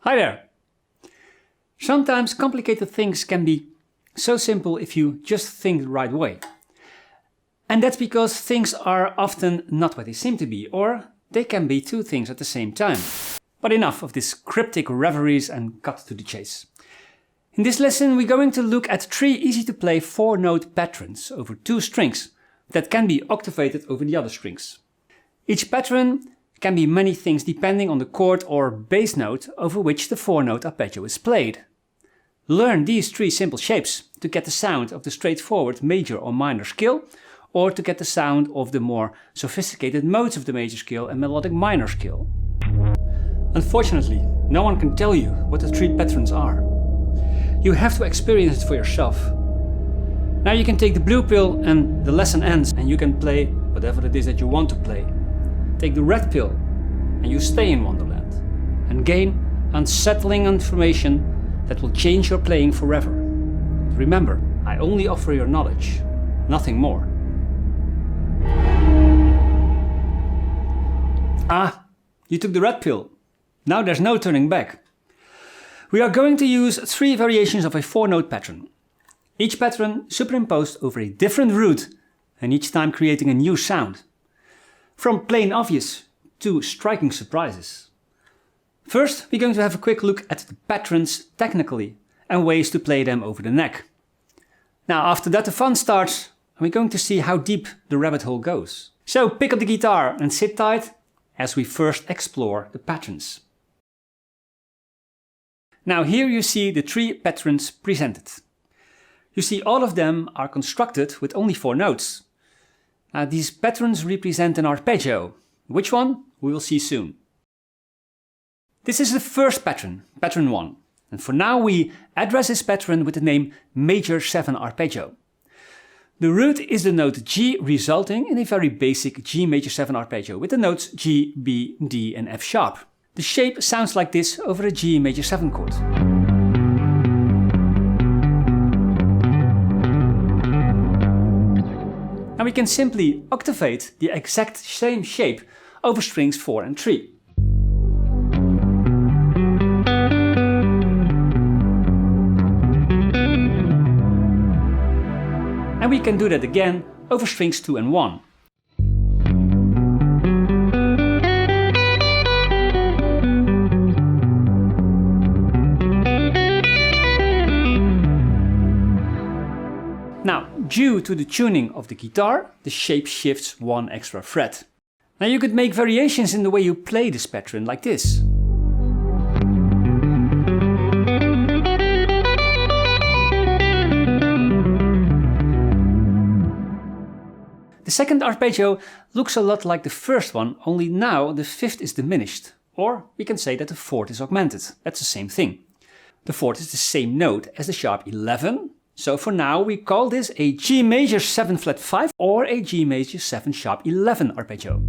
Hi there! Sometimes complicated things can be so simple if you just think the right way. And that's because things are often not what they seem to be, or they can be two things at the same time. But enough of these cryptic reveries and cut to the chase. In this lesson we're going to look at 3 easy to play 4-note patterns over 2 strings that can be octavated over the other strings. Each pattern can be many things depending on the chord or bass note over which the 4-note arpeggio is played. Learn these 3 simple shapes to get the sound of the straightforward major or minor scale, or to get the sound of the more sophisticated modes of the major scale and melodic minor scale. Unfortunately, no one can tell you what the 3 patterns are. You have to experience it for yourself. Now you can take the blue pill and the lesson ends and you can play whatever it is that you want to play. Take the red pill and you stay in Wonderland and gain unsettling information that will change your playing forever. But remember, I only offer your knowledge, nothing more. Ah, you took the red pill. Now there's no turning back. We are going to use 3 variations of a 4-note pattern. Each pattern superimposed over a different root and each time creating a new sound. From plain obvious to striking surprises. First, we're going to have a quick look at the patterns technically and ways to play them over the neck. Now after that the fun starts and we're going to see how deep the rabbit hole goes. So pick up the guitar and sit tight as we first explore the patterns. Now here you see the 3 patterns presented. You see all of them are constructed with only 4 notes. Now these patterns represent an arpeggio. Which one? We will see soon. This is the first pattern, pattern 1. And for now we address this pattern with the name Maj7 arpeggio. The root is the note G, resulting in a very basic G major 7 arpeggio with the notes G, B, D and F sharp. The shape sounds like this over a G major 7 chord. Now we can simply octavate the exact same shape over strings 4 and 3. And we can do that again over strings 2 and 1. Now, due to the tuning of the guitar, the shape shifts 1 extra fret. Now you could make variations in the way you play this pattern like this. The second arpeggio looks a lot like the first one, only now the 5th is diminished. Or we can say that the 4th is augmented. That's the same thing. The 4th is the same note as the sharp 11. So for now we call this a G major 7 flat 5 or a G major 7 sharp 11 arpeggio.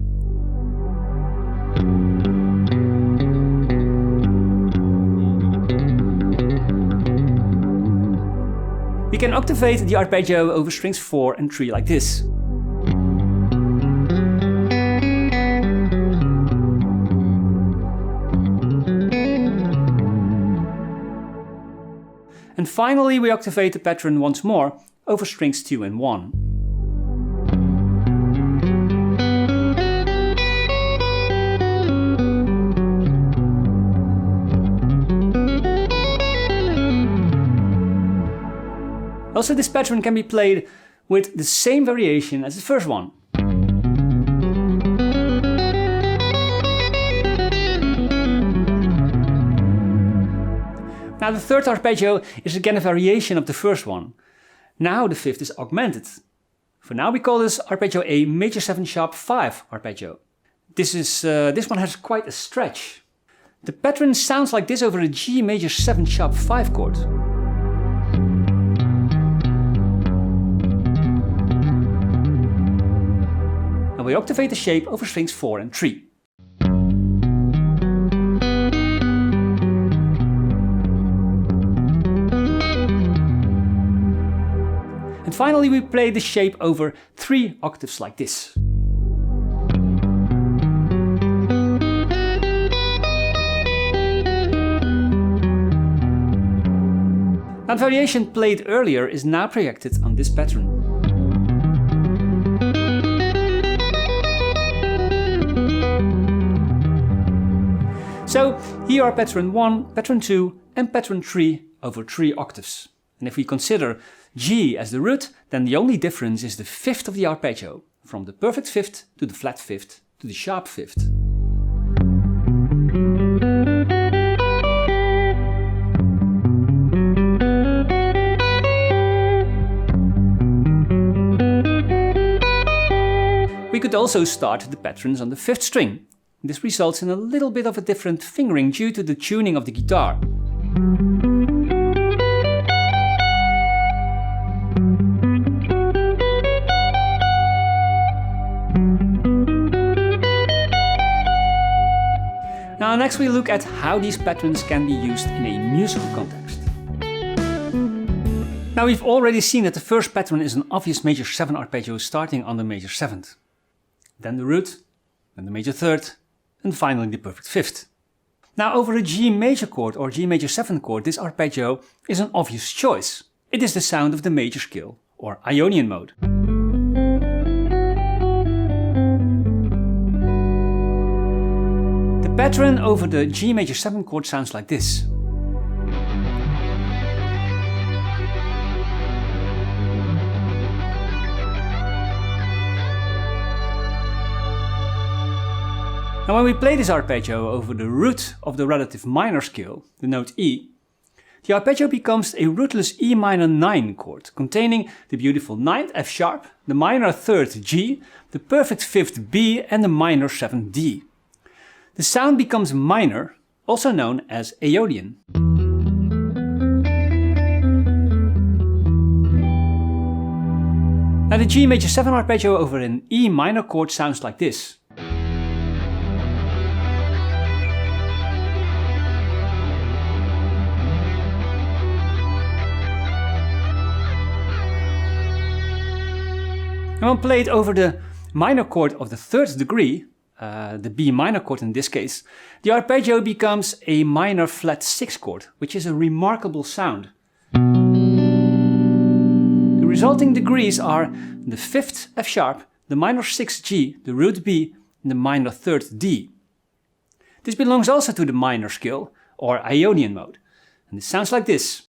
We can octavate the arpeggio over strings 4 and 3 like this. And finally we octavate the pattern once more over strings 2 and 1. Also this pattern can be played with the same variation as the first one. Now the third arpeggio is again a variation of the first one. Now the 5th is augmented. For now we call this arpeggio a major 7 sharp 5 arpeggio. This one has quite a stretch. The pattern sounds like this over a G major 7 sharp 5 chord. And we octavate the shape over strings 4 and 3. And finally we play the shape over 3 octaves like this. That variation played earlier is now projected on this pattern. So here are pattern 1, pattern 2 and pattern 3 over 3 octaves. And if we consider G as the root, then the only difference is the fifth of the arpeggio, from the perfect fifth to the flat fifth to the sharp fifth. We could also start the patterns on the fifth string. This results in a little bit of a different fingering due to the tuning of the guitar. Now next we look at how these patterns can be used in a musical context. Now we've already seen that the first pattern is an obvious major 7 arpeggio starting on the major 7th. Then the root, then the major 3rd, and finally the perfect 5th. Now over a G major chord or G major 7 chord, this arpeggio is an obvious choice. It is the sound of the major scale, or Ionian mode. The pattern over the G major 7 chord sounds like this. Now when we play this arpeggio over the root of the relative minor scale, the note E, the arpeggio becomes a rootless E minor 9 chord, containing the beautiful 9th F sharp, the minor 3rd G, the perfect 5th B and the minor 7th D. The sound becomes minor, also known as Aeolian. Now the G major 7 arpeggio over an E minor chord sounds like this. And when played over the minor chord of the 3rd degree, the B minor chord in this case, the arpeggio becomes a minor flat 6 chord, which is a remarkable sound. The resulting degrees are the 5th F sharp, the minor 6th G, the root B, and the minor 3rd D. This belongs also to the minor scale, or Ionian mode, and it sounds like this.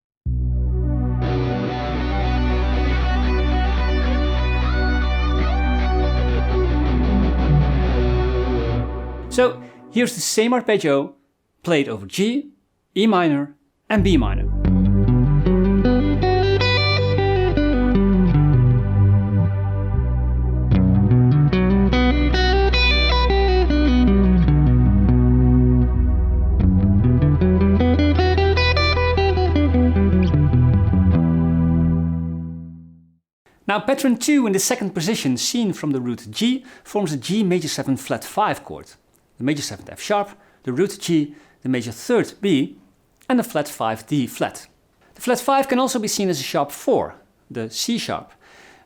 So here's the same arpeggio played over G, E minor and B minor. Now pattern 2 in the second position seen from the root G forms a G major 7 flat 5 chord. The major 7th F sharp, the root G, the major 3rd B and the flat 5 D flat. The flat 5 can also be seen as a sharp 4, the C sharp,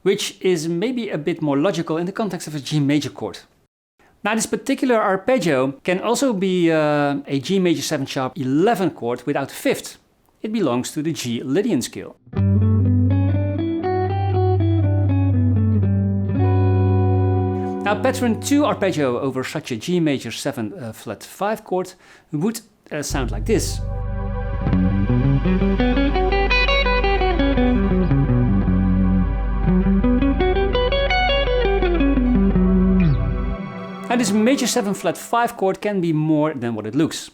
which is maybe a bit more logical in the context of a G major chord. Now this particular arpeggio can also be a G major 7 sharp 11 chord without a fifth. It belongs to the G Lydian scale. Now pattern 2 arpeggio over such a G major 7 flat 5 chord would sound like this. Now this major 7 flat 5 chord can be more than what it looks.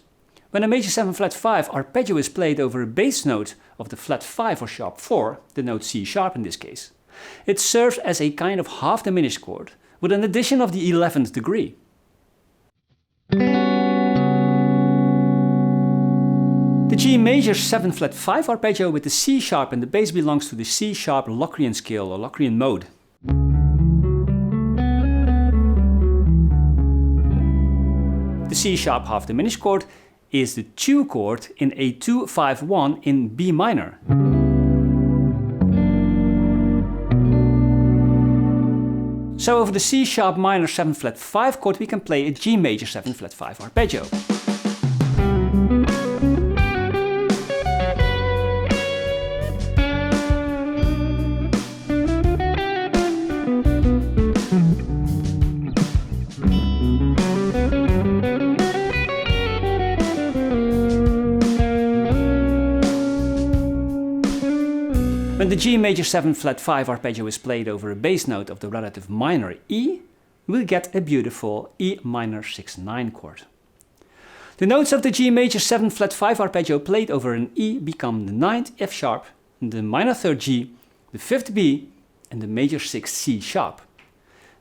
When a major 7 flat 5 arpeggio is played over a bass note of the flat 5 or sharp 4, the note C sharp in this case, it serves as a kind of half diminished chord, with an addition of the 11th degree. The G major 7 flat 5 arpeggio with the C sharp and the bass belongs to the C sharp Locrian scale or Locrian mode. The C sharp half diminished chord is the 2 chord in a 2-5-1 in B minor. So over the C sharp minor 7 flat 5 chord we can play a G major 7 flat 5 arpeggio. the G major 7 flat 5 arpeggio is played over a bass note of the relative minor E, we'll get a beautiful E minor 6/9 chord. The notes of the G major 7 flat 5 arpeggio played over an E become the 9th F sharp, the minor 3rd G, the 5th B, and the major 6th C sharp.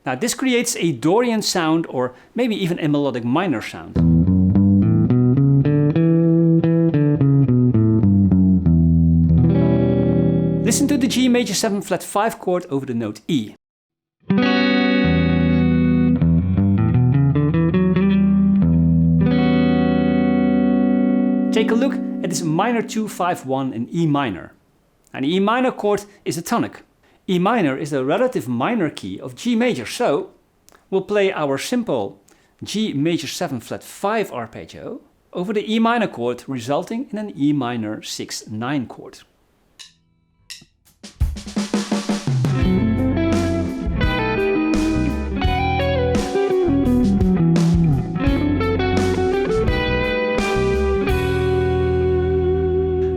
Now this creates a Dorian sound, or maybe even a melodic minor sound. Listen to the G major 7 flat 5 chord over the note E. Take a look at this minor 2-5-1 in E minor. And the E minor chord is a tonic. E minor is the relative minor key of G major, so we'll play our simple G major 7 flat 5 arpeggio over the E minor chord, resulting in an E minor 6/9 chord.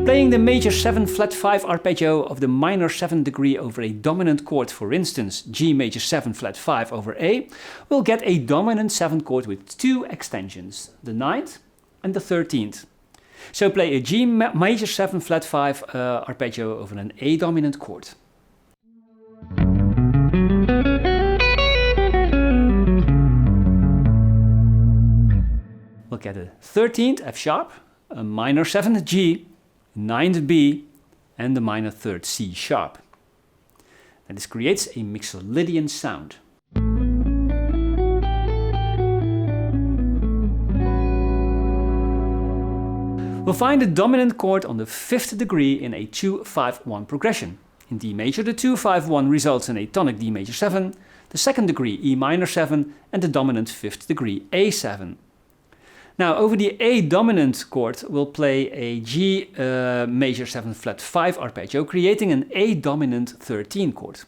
Playing the major 7 flat 5 arpeggio of the minor 7th degree over a dominant chord, for instance G major 7 flat 5 over A, we'll get a dominant 7th chord with two extensions, the 9th and the 13th. So play a G major 7 flat 5 arpeggio over an A dominant chord. We'll get a 13th F sharp, a minor 7th G, 9th B, and the minor 3rd C sharp. And this creates a Mixolydian sound. We'll find the dominant chord on the 5th degree in a 2-5-1 progression. In D major, the 2-5-1 results in a tonic D major 7, the 2nd degree E minor 7, and the dominant 5th degree A7. Now over the A dominant chord we'll play a G major 7 flat 5 arpeggio, creating an A dominant 13 chord.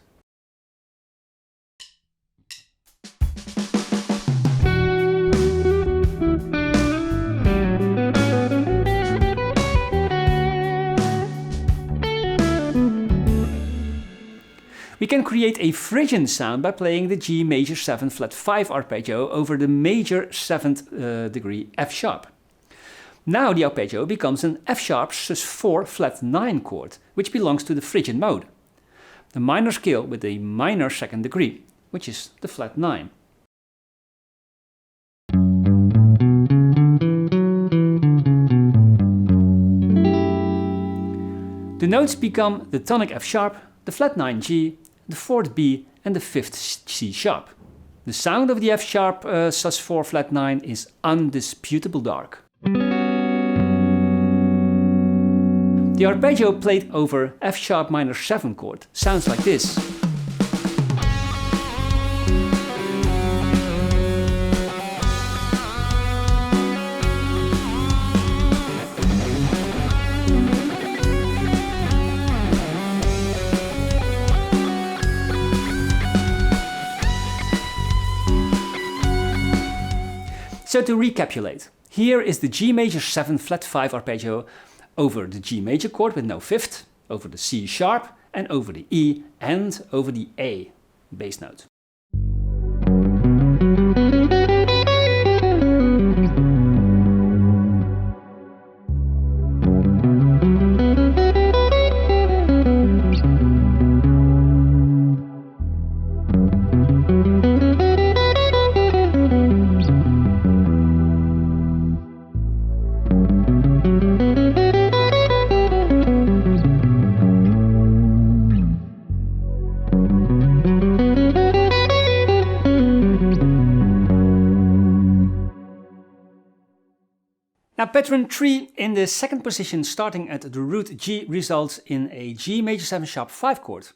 We can create a Phrygian sound by playing the G major 7 flat 5 arpeggio over the major 7th degree F sharp. Now the arpeggio becomes an F sharp sus4 flat 9 chord, which belongs to the Phrygian mode, the minor scale with a minor 2nd degree, which is the flat 9. The notes become the tonic F sharp, the flat 9 G, the 4th B, and the 5th C sharp. The sound of the F sharp sus4 flat 9 is undisputable dark. The arpeggio played over F sharp minor 7 chord sounds like this. So to recapitulate, here is the G major 7 flat 5 arpeggio over the G major chord with no 5th, over the C sharp, and over the E, and over the A bass note. Now pattern 3 in the 2nd position starting at the root G results in a G major 7 sharp 5 chord.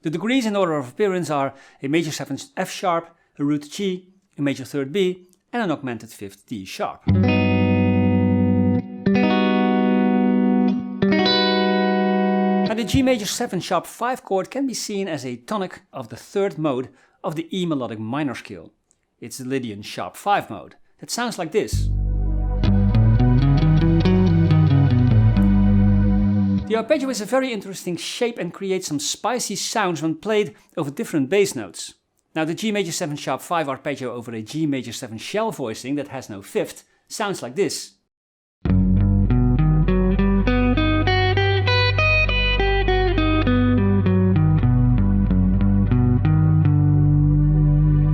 The degrees in order of appearance are a major 7 F sharp, a root G, a major 3rd B, and an augmented 5th D sharp. Now the G major 7 sharp 5 chord can be seen as a tonic of the 3rd mode of the E melodic minor scale. It's the Lydian sharp 5 mode. That sounds like this. The arpeggio is a very interesting shape and creates some spicy sounds when played over different bass notes. Now the G major 7 sharp 5 arpeggio over a G major 7 shell voicing that has no fifth sounds like this.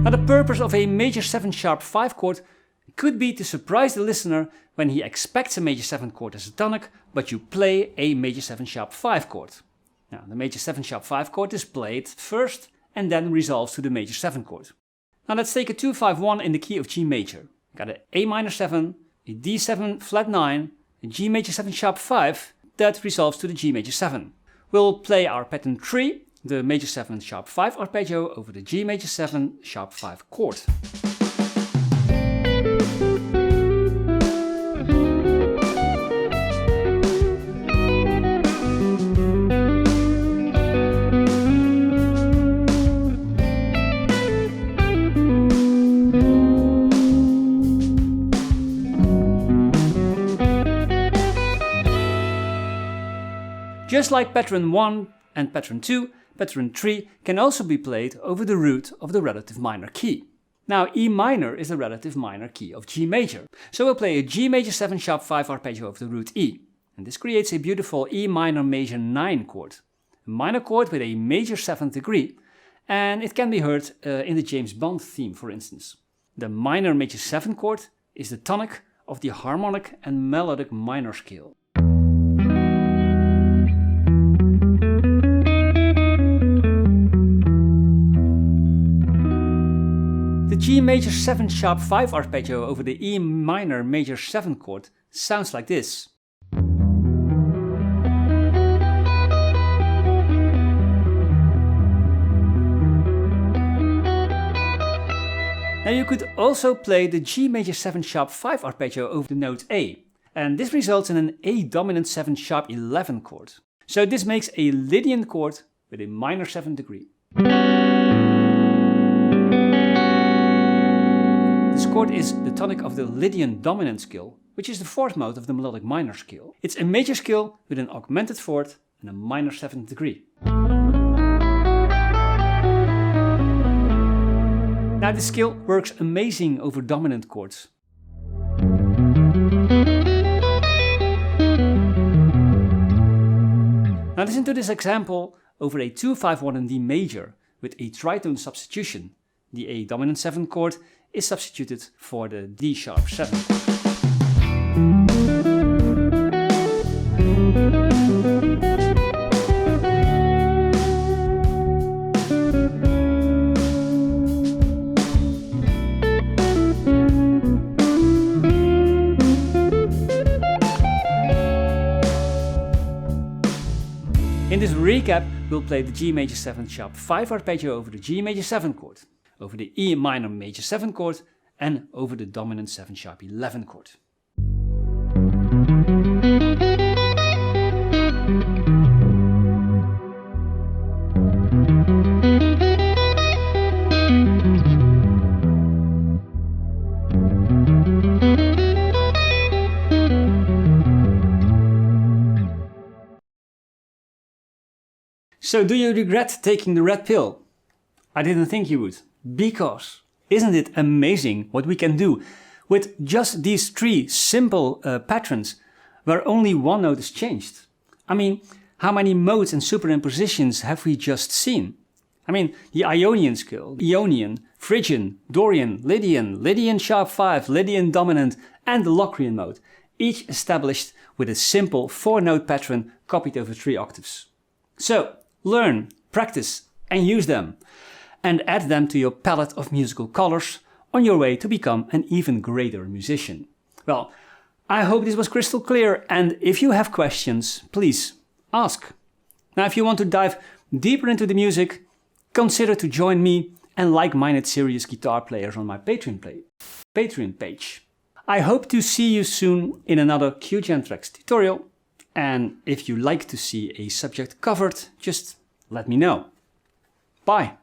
Now the purpose of a major 7 sharp 5 chord could be to surprise the listener when he expects a major 7 chord as a tonic, but you play a major 7 sharp 5 chord. Now the major 7 sharp 5 chord is played first and then resolves to the major 7 chord. Now let's take a 2-5-1 in the key of G major. Got an A minor 7, a D7 flat 9, a G major 7 sharp 5 that resolves to the G major 7. We'll play our pattern 3, the major 7 sharp 5 arpeggio over the G major 7 sharp 5 chord. Just like pattern 1 and pattern 2, pattern 3 can also be played over the root of the relative minor key. Now E minor is the relative minor key of G major, so we'll play a G major 7 sharp 5 arpeggio over the root E. And this creates a beautiful E minor major 9 chord, a minor chord with a major 7th degree, and it can be heard in the James Bond theme, for instance. The minor major 7 chord is the tonic of the harmonic and melodic minor scale. The G major 7 sharp 5 arpeggio over the E minor major 7 chord sounds like this. Now you could also play the G major 7 sharp 5 arpeggio over the note A, and this results in an A dominant 7 sharp 11 chord. So this makes a Lydian chord with a minor 7th degree. This chord is the tonic of the Lydian dominant scale, which is the fourth mode of the melodic minor scale. It's a major scale with an augmented fourth and a minor 7th degree. Now this scale works amazing over dominant chords. Now listen to this example over a 2-5-1 in D major with a tritone substitution. The A dominant 7 chord is substituted for the D sharp 7 chord. In this recap, we'll play the G major 7 sharp 5 arpeggio over the G major 7 chord, over the E minor major 7 chord, and over the dominant 7 sharp 11 chord. So do you regret taking the red pill? I didn't think you would, because isn't it amazing what we can do with just these three simple patterns where only one note is changed? I mean, how many modes and superimpositions have we just seen? I mean, the Ionian scale, Ionian, Phrygian, Dorian, Lydian, Lydian sharp 5, Lydian dominant, and the Locrian mode, each established with a simple 4-note pattern copied over 3 octaves. So, learn, practice, and use them, and add them to your palette of musical colors on your way to become an even greater musician. Well, I hope this was crystal clear, and if you have questions, please ask. Now, if you want to dive deeper into the music, consider to join me and like-minded serious guitar players on my Patreon page. I hope to see you soon in another QGen Tracks tutorial, and if you like to see a subject covered, just let me know. Bye!